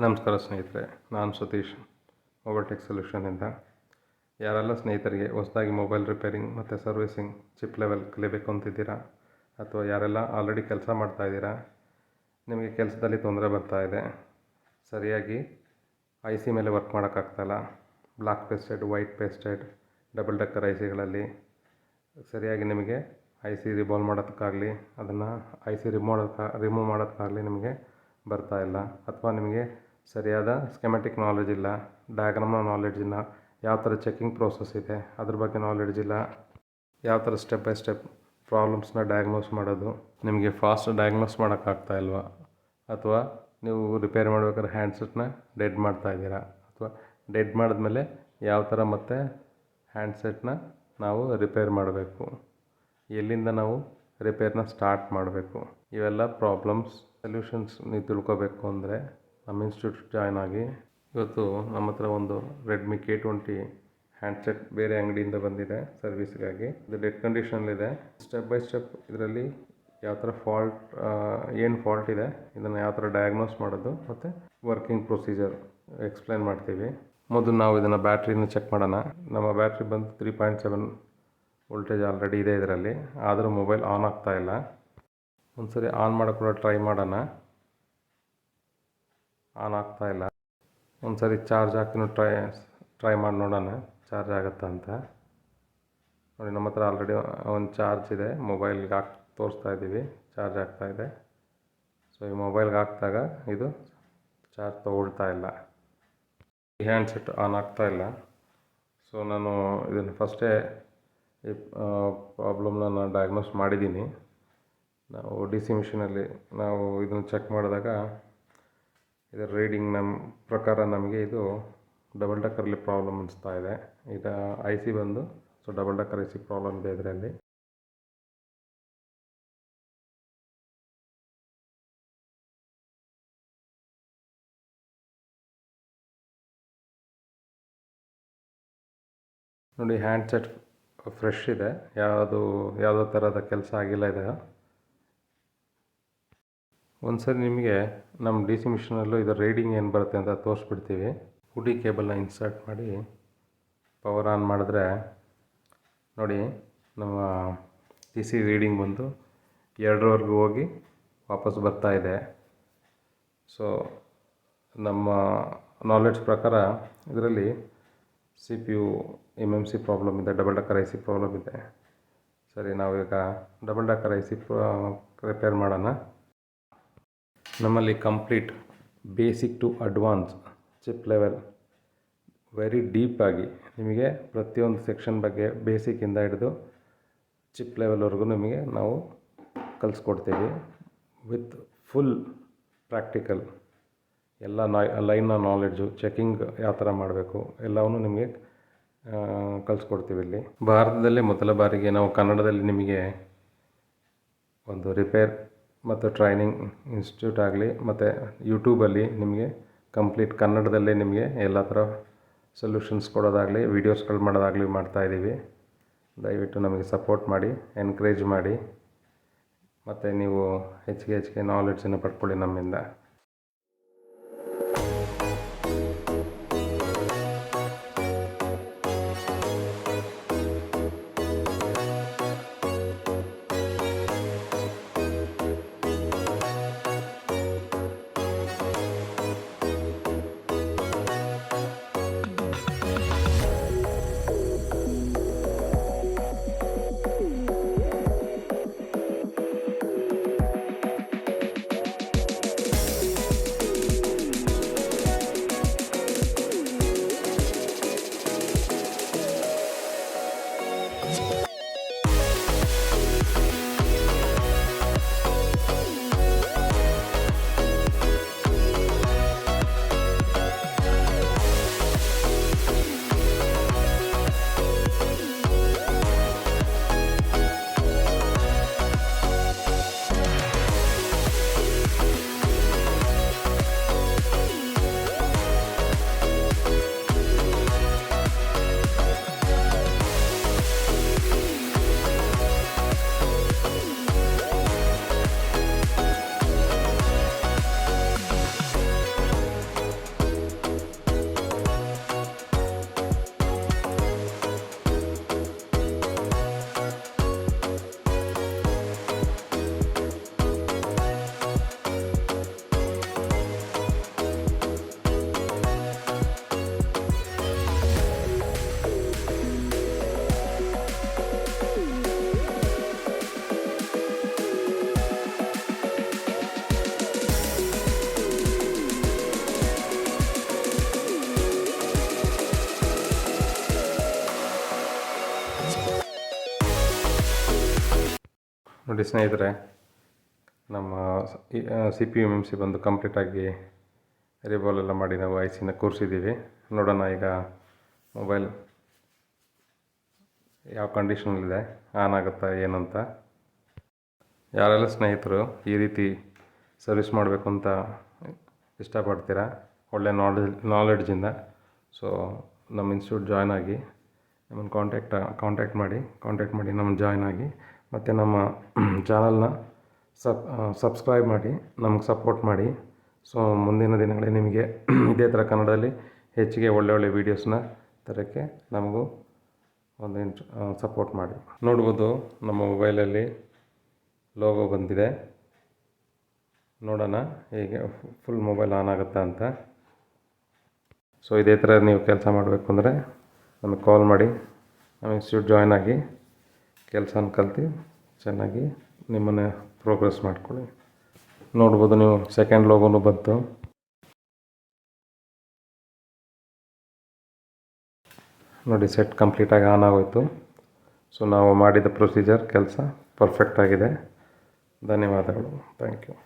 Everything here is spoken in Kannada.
ನಮಸ್ಕಾರ ಸ್ನೇಹಿತರೆ, ನಾನು ಸತೀಶ್ ಮೊಬೈಲ್ ಟೆಕ್ ಸೊಲ್ಯೂಷನಿಂದ. ಯಾರೆಲ್ಲ ಸ್ನೇಹಿತರಿಗೆ ಹೊಸದಾಗಿ ಮೊಬೈಲ್ ರಿಪೇರಿಂಗ್ ಮತ್ತು ಸರ್ವಿಸಿಂಗ್ ಚಿಪ್ ಲೆವೆಲ್ ಕಲಿಬೇಕು ಅಂತಿದ್ದೀರಾ, ಅಥವಾ ಯಾರೆಲ್ಲ ಆಲ್ರೆಡಿ ಕೆಲಸ ಮಾಡ್ತಾಯಿದ್ದೀರಾ, ನಿಮಗೆ ಕೆಲಸದಲ್ಲಿ ತೊಂದರೆ ಬರ್ತಾಯಿದೆ, ಸರಿಯಾಗಿ ಐ ಸಿ ಮೇಲೆ ವರ್ಕ್ ಮಾಡೋಕ್ಕಾಗ್ತಾಯಿಲ್ಲ, black pasted, white pasted, double decker I ಸಿಗಳಲ್ಲಿ ಸರಿಯಾಗಿ ನಿಮಗೆ ಐ ಸಿ ರಿವಾಲ್ವ್ ಮಾಡೋದಕ್ಕಾಗಲಿ, ಅದನ್ನು ಐ ಸಿ ರಿಮೂವ್ ಮಾಡೋದಕ್ಕಾಗಲಿ ನಿಮಗೆ ಬರ್ತಾಯಿಲ್ಲ, ಅಥವಾ ನಿಮಗೆ ಸರಿಯಾದ ಸ್ಕೆಮೆಟಿಕ್ ನಾಲೆಡ್ಜ್ ಇಲ್ಲ, ಡಯಾಗ್ರಾಮ್ನ ನಾಲೆಡ್ಜ್ ಇಲ್ಲ, ಯಾವ ಥರ ಚೆಕಿಂಗ್ ಪ್ರೋಸೆಸ್ ಇದೆ ಅದ್ರ ಬಗ್ಗೆ ನಾಲೆಡ್ಜ್ ಇಲ್ಲ, ಯಾವ ಥರ ಸ್ಟೆಪ್ ಬೈ ಸ್ಟೆಪ್ ಪ್ರಾಬ್ಲಮ್ಸ್ನ ಡಯಾಗ್ನೋಸ್ ಮಾಡೋದು, ನಿಮಗೆ ಫಾಸ್ಟ್ ಡಯಾಗ್ನೋಸ್ ಮಾಡೋಕ್ಕಾಗ್ತಾ ಇಲ್ವಾ, ಅಥವಾ ನೀವು ರಿಪೇರಿ ಮಾಡ್ಬೇಕಾದ್ರೆ ಹ್ಯಾಂಡ್ಸೆಟ್ನ ಡೆಡ್ ಮಾಡ್ತಾಯಿದ್ದೀರಾ, ಅಥವಾ ಡೆಡ್ ಮಾಡಿದ್ಮೇಲೆ ಯಾವ ಥರ ಮತ್ತೆ ಹ್ಯಾಂಡ್ಸೆಟ್ನ ನಾವು ರಿಪೇರ್ ಮಾಡಬೇಕು, ಎಲ್ಲಿಂದ ನಾವು ರಿಪೇರ್ನ ಸ್ಟಾರ್ಟ್ ಮಾಡಬೇಕು, ಇವೆಲ್ಲ ಪ್ರಾಬ್ಲಮ್ಸ್ ಸೊಲ್ಯೂಷನ್ಸ್ ನೀವು ತಿಳ್ಕೊಬೇಕು ಅಂದರೆ ನಮ್ಮ ಇನ್ಸ್ಟಿಟ್ಯೂಟ್ ಜಾಯ್ನ್ ಆಗಿ. ಇವತ್ತು ನಮ್ಮ ಹತ್ರ ಒಂದು ರೆಡ್ಮಿ K20 ಹ್ಯಾಂಡ್ಸೆಟ್ ಬೇರೆ ಅಂಗಡಿಯಿಂದ ಬಂದಿದೆ ಸರ್ವಿಸ್ಗಾಗಿ. ಇದು ಡೆಡ್ ಕಂಡೀಷನಲ್ಲಿದೆ. ಸ್ಟೆಪ್ ಬೈ ಸ್ಟೆಪ್ ಇದರಲ್ಲಿ ಯಾವ ಥರ ಏನು ಫಾಲ್ಟ್ ಇದೆ, ಇದನ್ನು ಯಾವ ಥರ ಡಯಾಗ್ನೋಸ್ ಮಾಡೋದು ಮತ್ತು ವರ್ಕಿಂಗ್ ಪ್ರೊಸೀಜರ್ ಎಕ್ಸ್ಪ್ಲೈನ್ ಮಾಡ್ತೀವಿ. ಮೊದಲು ನಾವು ಇದನ್ನು ಬ್ಯಾಟ್ರಿನ ಚೆಕ್ ಮಾಡೋಣ. ನಮ್ಮ ಬ್ಯಾಟ್ರಿ ಬಂದು 3.7 ವೋಲ್ಟೇಜ್ ಆಲ್ರೆಡಿ ಇದೆ ಇದರಲ್ಲಿ, ಆದರೂ ಮೊಬೈಲ್ ಆನ್ ಆಗ್ತಾ ಇಲ್ಲ. ಒಂದು ಸರಿ ಆನ್ ಮಾಡೋಕ್ಕೆ ಟ್ರೈ ಮಾಡೋಣ. ಆನ್ ಆಗ್ತಾ ಇಲ್ಲ. ಒಂದು ಸರಿ ಚಾರ್ಜ್ ಹಾಕಿನೂ ಟ್ರೈ ಮಾಡಿ ನೋಡೋಣ ಚಾರ್ಜ್ ಆಗುತ್ತಾ ಅಂತ. ನೋಡಿ, ನಮ್ಮ ಹತ್ರ ಆಲ್ರೆಡಿ ಒಂದು ಚಾರ್ಜ್ ಇದೆ, ಮೊಬೈಲ್ಗೆ ತೋರಿಸ್ತಾ ಇದ್ದೀವಿ, ಚಾರ್ಜ್ ಆಗ್ತಾಯಿದೆ. ಸೊ ಈ ಮೊಬೈಲ್ಗೆ ಹಾಕಿದಾಗ ಇದು ಚಾರ್ಜ್ ತೊಗೊಳ್ತಾ ಇಲ್ಲ, ಈ ಹ್ಯಾಂಡ್ಸೆಟ್ ಆನ್ ಆಗ್ತಾ ಇಲ್ಲ. ಸೊ ನಾನು ಇದನ್ನು ಫಸ್ಟೇ ಈ ಪ್ರಾಬ್ಲಮ್ನ ನಾನು ಡಯಾಗ್ನೋಸ್ ಮಾಡಿದ್ದೀನಿ. ನಾವು DC ಮಿಷಿನಲ್ಲಿ ನಾವು ಇದನ್ನು ಚೆಕ್ ಮಾಡಿದಾಗ ಇದರ ರೀಡಿಂಗ್ ನಮ್ಮ ಪ್ರಕಾರ ನಮಗೆ ಇದು ಡಬಲ್ ಡಕ್ಕರಲ್ಲಿ ಪ್ರಾಬ್ಲಮ್ ಅನಿಸ್ತಾ ಇದೆ. ಈಗ ಐ ಸಿ ಬಂದು double decker I C problem ಇದೆ ಇದರಲ್ಲಿ. ನೋಡಿ, ಹ್ಯಾಂಡ್ಸೆಟ್ ಫ್ರೆಶ್ ಇದೆ, ಯಾವುದೋ ಥರದ ಕೆಲಸ ಆಗಿಲ್ಲ ಇದೆ. ಒಂದು ಸರಿ ನಿಮಗೆ ನಮ್ಮ DC ಮಿಷಿನಲ್ಲೂ ಇದರ ರೀಡಿಂಗ್ ಏನು ಬರುತ್ತೆ ಅಂತ ತೋರಿಸ್ಬಿಡ್ತೀವಿ. ಹುಡಿ ಕೇಬಲ್ನ ಇನ್ಸರ್ಟ್ ಮಾಡಿ ಪವರ್ ಆನ್ ಮಾಡಿದ್ರೆ ನೋಡಿ, ನಮ್ಮ DC ರೀಡಿಂಗ್ ಬಂದು 2ವರೆಗೂ ಹೋಗಿ ವಾಪಸ್ ಬರ್ತಾ ಇದೆ. ಸೊ ನಮ್ಮ ನಾಲೆಡ್ಜ್ ಪ್ರಕಾರ ಇದರಲ್ಲಿ CPU MMC ಪ್ರಾಬ್ಲಮ್ ಇದೆ, double decker I C problem ಇದೆ. ಸರಿ, ನಾವೀಗ double decker I C repair ಮಾಡೋಣ. ನಮ್ಮಲ್ಲಿ complete basic to advance chip level very ಡೀಪಾಗಿ ನಿಮಗೆ ಪ್ರತಿಯೊಂದು ಸೆಕ್ಷನ್ ಬಗ್ಗೆ ಬೇಸಿಕ್ಕಿಂದ ಹಿಡಿದು ಚಿಪ್ ಲೆವೆಲ್ವರೆಗೂ ನಿಮಗೆ ನಾವು ಕಲಿಸ್ಕೊಡ್ತೀವಿ. ವಿತ್ ಫುಲ್ ಪ್ರಾಕ್ಟಿಕಲ್ ಎಲ್ಲ ಲೈನ್ನ ನಾಲೆಡ್ಜು, ಚೆಕಿಂಗ್ ಯಾವ ಥರ ಮಾಡಬೇಕು ಎಲ್ಲವನ್ನೂ ನಿಮಗೆ ಕಲಿಸ್ಕೊಡ್ತೀವಿ. ಇಲ್ಲಿ ಭಾರತದಲ್ಲೇ ಮೊದಲ ಬಾರಿಗೆ ನಾವು ಕನ್ನಡದಲ್ಲಿ ನಿಮಗೆ ಒಂದು ರಿಪೇರ್ ಮತ್ತು ಟ್ರೈನಿಂಗ್ ಇನ್ಸ್ಟಿಟ್ಯೂಟ್ ಆಗಲಿ, ಮತ್ತು ಯೂಟ್ಯೂಬಲ್ಲಿ ನಿಮಗೆ ಕಂಪ್ಲೀಟ್ ಕನ್ನಡದಲ್ಲೇ ನಿಮಗೆ ಎಲ್ಲ ಥರ ಸೊಲ್ಯೂಷನ್ಸ್ ಕೊಡೋದಾಗಲಿ, ವೀಡಿಯೋಸ್ಗಳು ಮಾಡೋದಾಗಲಿ ಮಾಡ್ತಾಯಿದ್ದೀವಿ. ದಯವಿಟ್ಟು ನಮಗೆ ಸಪೋರ್ಟ್ ಮಾಡಿ, ಎನ್ಕರೇಜ್ ಮಾಡಿ, ಮತ್ತು ನೀವು ಹೆಚ್ಚಿಗೆ ನಾಲೆಡ್ಜನ್ನು ಪಡ್ಕೊಳ್ಳಿ ನಮ್ಮಿಂದ. ನೋಡಿ ಸ್ನೇಹಿತರೆ, ನಮ್ಮ CPUMMC ಬಂದು ಕಂಪ್ಲೀಟಾಗಿ ರಿವಾಲ್ವ್ ಎಲ್ಲ ಮಾಡಿ ನಾವು ಐಸಿನ ಕೂರಿಸಿದ್ದೀವಿ. ನೋಡೋಣ ಈಗ ಮೊಬೈಲ್ ಯಾವ ಕಂಡೀಷನಲ್ಲಿದೆ, ಆನ್ ಆಗುತ್ತಾ ಏನಂತ. ಯಾರೆಲ್ಲ ಸ್ನೇಹಿತರು ಈ ರೀತಿ ಸರ್ವಿಸ್ ಮಾಡಬೇಕು ಅಂತ ಇಷ್ಟಪಡ್ತೀರಾ, ಒಳ್ಳೆ ನಾಲೆಡ್ಜಿಂದ, ಸೊ ನಮ್ಮ ಇನ್ಸ್ಟಿಟ್ಯೂಟ್ ಜಾಯ್ನ್ ಆಗಿ ನಮ್ಮನ್ನು ಕಾಂಟ್ಯಾಕ್ಟ್ ಮಾಡಿ ನಮ್ಮನ್ನು ಜಾಯ್ನ್ ಆಗಿ, ಮತ್ತು ನಮ್ಮ ಚಾನಲ್ನ ಸಬ್ಸ್ಕ್ರೈಬ್ ಮಾಡಿ ನಮಗೆ ಸಪೋರ್ಟ್ ಮಾಡಿ. ಸೊ ಮುಂದಿನ ದಿನಗಳಲ್ಲಿ ನಿಮಗೆ ಇದೇ ಥರ ಕನ್ನಡದಲ್ಲಿ ಹೆಚ್ಚಿಗೆ ಒಳ್ಳೆ ವೀಡಿಯೋಸ್ನ ತರೋಕ್ಕೆ ನಮಗೂ ಒಂದು ಸಪೋರ್ಟ್ ಮಾಡಿ. ನೋಡ್ಬೋದು ನಮ್ಮ ಮೊಬೈಲಲ್ಲಿ ಲೋಗೋ ಬಂದಿದೆ. ನೋಡೋಣ ಹೇಗೆ ಫುಲ್ ಮೊಬೈಲ್ ಆನ್ ಆಗುತ್ತಾ ಅಂತ. ಸೊ ಇದೇ ಥರ ನೀವು ಕೆಲಸ ಮಾಡಬೇಕು ಅಂದರೆ ನಮಗೆ ಕಾಲ್ ಮಾಡಿ, ನಮ್ಮ ಇನ್ಸ್ಟಿಟ್ಯೂಟ್ ಜಾಯ್ನ್ ಆಗಿ ಕೆಲಸನ ಕಲ್ತು ಚೆನ್ನಾಗಿ ನಿಮ್ಮನ್ನು ಪ್ರೋಗ್ರೆಸ್ ಮಾಡ್ಕೊಳ್ಳಿ. ನೋಡ್ಬೋದು ನೀವು ಸೆಕೆಂಡ್ ಲೋಗೋನು ಬಂತು. ನೋಡಿ ಸೆಟ್ ಕಂಪ್ಲೀಟಾಗಿ ಆನ್ ಆಗೋಯಿತು. ಸೊ ನಾವು ಮಾಡಿದ ಪ್ರೊಸೀಜರ್ ಕೆಲಸ ಪರ್ಫೆಕ್ಟ್ ಆಗಿದೆ. ಧನ್ಯವಾದಗಳು. Thank you.